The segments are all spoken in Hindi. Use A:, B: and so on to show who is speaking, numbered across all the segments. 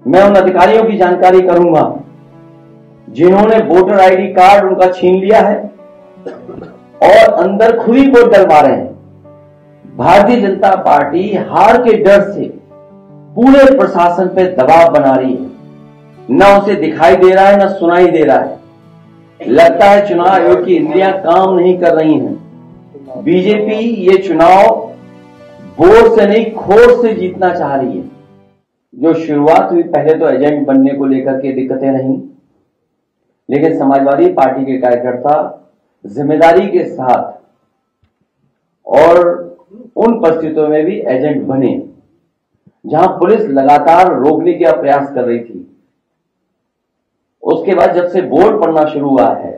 A: मैं उन अधिकारियों की जानकारी करूंगा जिन्होंने वोटर आईडी कार्ड उनका छीन लिया है और अंदर खुद ही वोट डलवा रहे हैं। भारतीय जनता पार्टी हार के डर से पूरे प्रशासन पे दबाव बना रही है। न उसे दिखाई दे रहा है न सुनाई दे रहा है। लगता है चुनाव आयोग की इंद्रियां काम नहीं कर रही हैं। बीजेपी ये चुनाव वोट से नहीं खोट से जीतना चाह रही है। जो शुरुआत हुई पहले तो एजेंट बनने को लेकर के दिक्कतें नहीं, लेकिन समाजवादी पार्टी के कार्यकर्ता जिम्मेदारी के साथ और उन परिस्थितियों में भी एजेंट बने जहां पुलिस लगातार रोकने का प्रयास कर रही थी। उसके बाद जब से वोट पड़ना शुरू हुआ है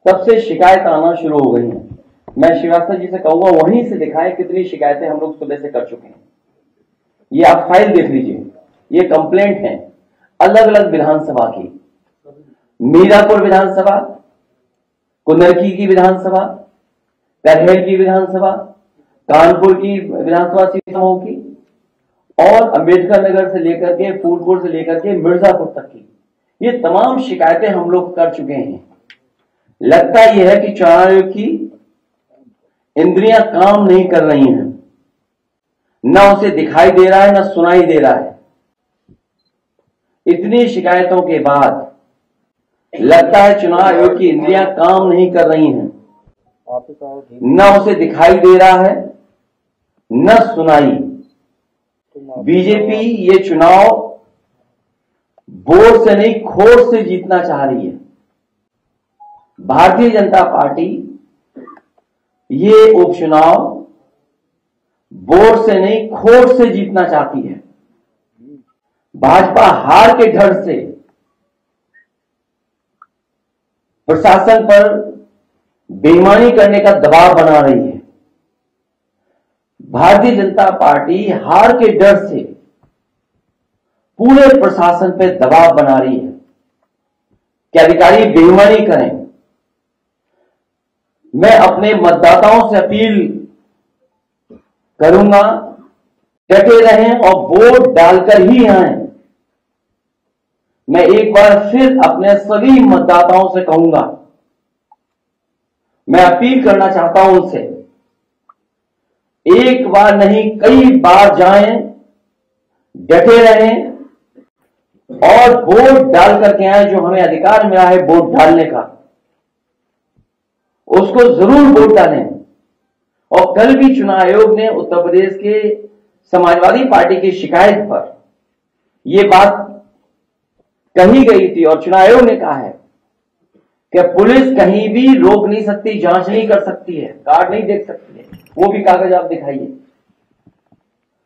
A: तब से शिकायत आना शुरू हो गई हैं। मैं श्रीवास्तव जी से कहूंगा वहीं से दिखाएं कितनी शिकायतें हम लोग सुबह से कर चुके हैं। ये आप फाइल देख लीजिए, ये कंप्लेंट है अलग अलग विधानसभा की। मीरापुर विधानसभा, कुंदरकी की विधानसभा, करहेल की विधानसभा, कानपुर की विधानसभा सीट समूह की और अंबेडकर नगर से लेकर के फूलपुर से लेकर के मिर्जापुर तक की, ये तमाम शिकायतें हम लोग कर चुके हैं। लगता यह है कि चुनाव आयोग की इंद्रियां काम नहीं कर रही हैं। न उसे दिखाई दे रहा है न सुनाई दे रहा है। इतनी शिकायतों के बाद लगता है चुनाव आयोग की इंद्रियां काम नहीं कर रही हैं। न उसे दिखाई दे रहा है न सुनाई। बीजेपी ये चुनाव वोट से नहीं खोट से जीतना चाह रही है। भारतीय जनता पार्टी ये उपचुनाव वोट से नहीं खोट से जीतना चाहती है। भाजपा हार के डर से प्रशासन पर बेईमानी करने का दबाव बना रही है। भारतीय जनता पार्टी हार के डर से पूरे प्रशासन पे दबाव बना रही है कि अधिकारी बेईमानी करें। मैं अपने मतदाताओं से अपील करूंगा, डटे रहें और वोट डालकर ही आएं। मैं एक बार फिर अपने सभी मतदाताओं से कहूंगा, मैं अपील करना चाहता हूं उनसे, एक बार नहीं कई बार जाएं, डटे रहें और वोट डाल करके आए। जो हमें अधिकार मिला है वोट डालने का, उसको जरूर वोट डालें। और कल भी चुनाव आयोग ने उत्तर प्रदेश के समाजवादी पार्टी की शिकायत पर यह बात कही गई थी और चुनाव आयोग ने कहा है कि पुलिस कहीं भी रोक नहीं सकती, जांच नहीं कर सकती है, कार्ड नहीं देख सकती है, वो भी कागज आप दिखाइए।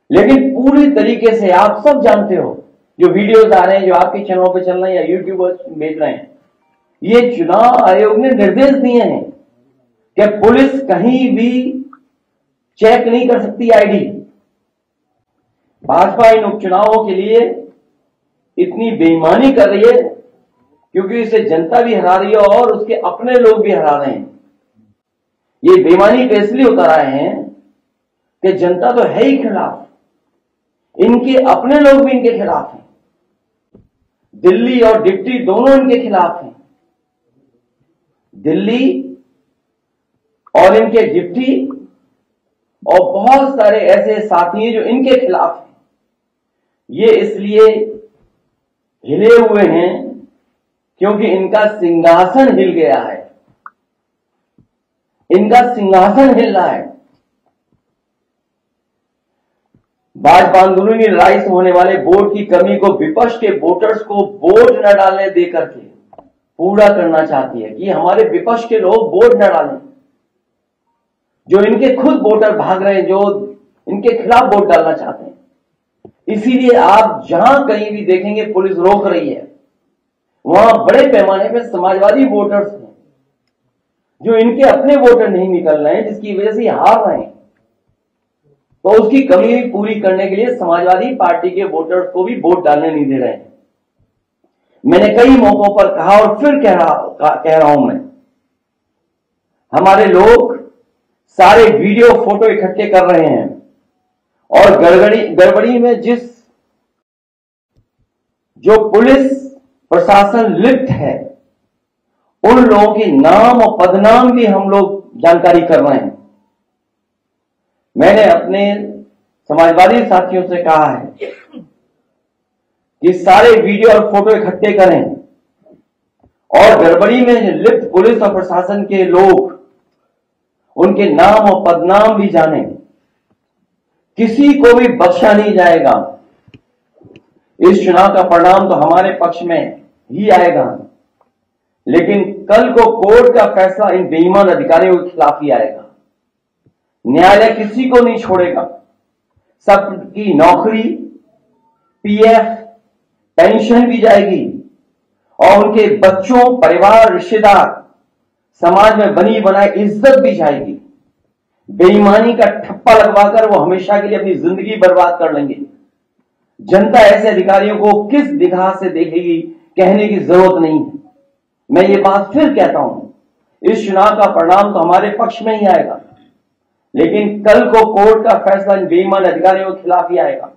A: लेकिन पूरी तरीके से आप सब जानते हो, जो वीडियोस आ रहे हैं, जो आपके चैनलों पे चल रहे हैं या यूट्यूबर्स भेज रहे हैं, ये चुनाव आयोग ने निर्देश दिए हैं कि पुलिस कहीं भी चेक नहीं कर सकती आईडी। भाजपा इन उपचुनावों के लिए इतनी बेईमानी कर रही है क्योंकि इसे जनता भी हरा रही है और उसके अपने लोग भी हरा रहे हैं। ये बेईमानी पे इसलिए उतर आए हैं कि जनता तो है ही खिलाफ, इनके अपने लोग भी इनके खिलाफ हैं। दिल्ली और डिप्टी दोनों इनके खिलाफ हैं। दिल्ली और इनके डिप्टी और बहुत सारे ऐसे साथी हैं जो इनके खिलाफ हैं। ये इसलिए हिले हुए हैं क्योंकि इनका सिंहासन हिल गया है। इनका सिंहासन हिल रहा है। भाजपा आंदोलन की लड़ाई से होने वाले वोट की कमी को विपक्ष के वोटर्स को वोट न डालने देकर के पूरा करना चाहती है कि हमारे विपक्ष के लोग वोट न डालें। जो इनके खुद वोटर भाग रहे हैं, जो इनके खिलाफ वोट डालना चाहते हैं। इसीलिए आप जहां कहीं भी देखेंगे पुलिस रोक रही है, वहां बड़े पैमाने पर समाजवादी वोटर्स हैं जो इनके अपने वोटर नहीं निकल रहे हैं, जिसकी वजह से हार रहे हैं। तो उसकी कमी पूरी करने के लिए समाजवादी पार्टी के वोटर्स को भी वोट डालने नहीं दे रहे हैं। मैंने कई मौकों पर कहा और फिर कह रहा हूं मैं, हमारे लोग सारे वीडियो फोटो इकट्ठे कर रहे हैं और गड़बड़ी में जिस जो पुलिस प्रशासन लिप्त है उन लोगों के नाम और पदनाम भी हम लोग जानकारी कर रहे हैं। मैंने अपने समाजवादी साथियों से कहा है कि सारे वीडियो और फोटो इकट्ठे करें और गड़बड़ी में लिप्त पुलिस और प्रशासन के लोग उनके नाम और पदनाम भी जानें। किसी को भी बख्शा नहीं जाएगा। इस चुनाव का परिणाम तो हमारे पक्ष में ही आएगा, लेकिन कल को कोर्ट का फैसला इन बेईमान अधिकारियों के खिलाफ ही आएगा। न्यायालय किसी को नहीं छोड़ेगा। सबकी नौकरी, पीएफ, पेंशन भी जाएगी और उनके बच्चों, परिवार, रिश्तेदार, समाज में बनी बनाई इज्जत भी जाएगी। बेईमानी का ठप्पा लगवाकर वो हमेशा के लिए अपनी जिंदगी बर्बाद कर लेंगे। जनता ऐसे अधिकारियों को किस निगाह से देखेगी कहने की जरूरत नहीं है। मैं ये बात फिर कहता हूं, इस चुनाव का परिणाम तो हमारे पक्ष में ही आएगा, लेकिन कल को कोर्ट का फैसला इन बेईमान अधिकारियों के खिलाफ ही आएगा।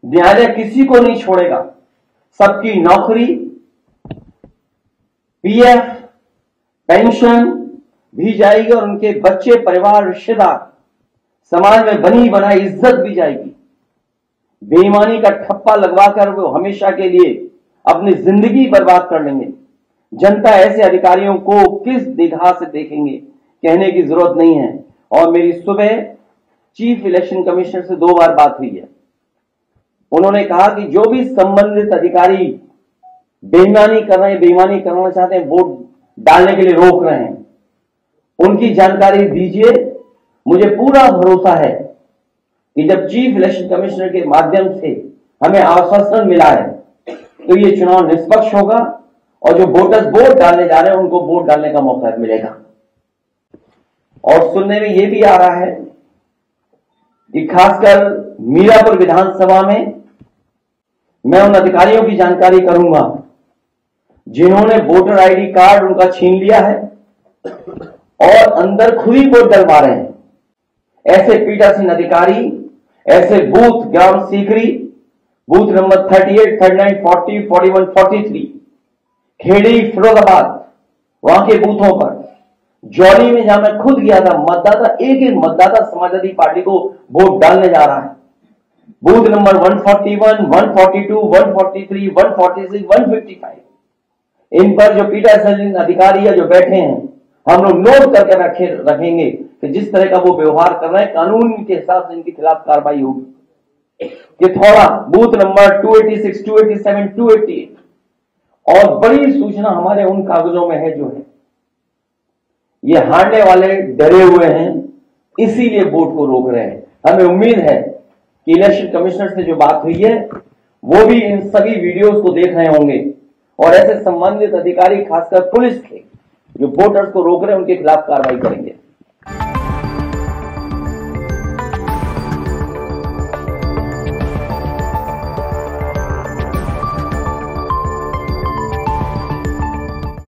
A: न्यायालय किसी को नहीं छोड़ेगा। सबकी नौकरी, पीएफ, पेंशन भी जाएगी और उनके बच्चे, परिवार, रिश्तेदार, समाज में बनी बनाई इज्जत भी जाएगी। बेईमानी का ठप्पा लगवाकर वो हमेशा के लिए अपनी जिंदगी बर्बाद कर लेंगे। जनता ऐसे अधिकारियों को किस निगाह से देखेंगे कहने की जरूरत नहीं है। और मेरी सुबह चीफ इलेक्शन कमिश्नर से 2 बार बात हुई है। उन्होंने कहा कि जो भी संबंधित अधिकारी बेईमानी कर रहे हैं, बेईमानी करना चाहते हैं, वोट डालने के लिए रोक रहे हैं, उनकी जानकारी दीजिए। मुझे पूरा भरोसा है कि जब चीफ इलेक्शन कमिश्नर के माध्यम से हमें आश्वासन मिला है तो ये चुनाव निष्पक्ष होगा और जो वोटर्स वोट डालने जा रहे हैं उनको वोट डालने का मौका मिलेगा। और सुनने में यह भी आ रहा है कि खासकर मीरापुर विधानसभा में मैं उन अधिकारियों की जानकारी करूंगा जिन्होंने वोटर आईडी कार्ड उनका छीन लिया है और अंदर खुद ही वोट डलवा रहे हैं। ऐसे पीठासीन अधिकारी, ऐसे बूथ ग्राम सीकरी, बूथ नंबर 38, 39, 40, 41, 43, खेड़ी, फिरोजाबाद, वहां के बूथों पर, जौली में जहां मैं खुद गया था, मतदाता एक एक मतदाता समाजवादी पार्टी को वोट डालने जा रहा है। बूथ नंबर 141, 142, 143, 146, 155, इन पर जो पीठासीन अधिकारी है जो बैठे हैं, हम लोग नोट करके रखेंगे कि जिस तरह का वो व्यवहार कर रहे हैं कानून के हिसाब से इनके खिलाफ कार्रवाई होगी। कि थोड़ा बूथ नंबर 286, 287, 288 और बड़ी सूचना हमारे उन कागजों में है जो है ये हारने वाले डरे हुए हैं, इसीलिए वोट को रोक रहे हैं। हमें उम्मीद है कि इलेक्शन कमिश्नर से जो बात हुई है वो भी इन सभी वीडियोस को देख रहे होंगे और ऐसे संबंधित अधिकारी खासकर पुलिस के जो वोटर्स को रोक रहे हैं उनके खिलाफ कार्रवाई करेंगे।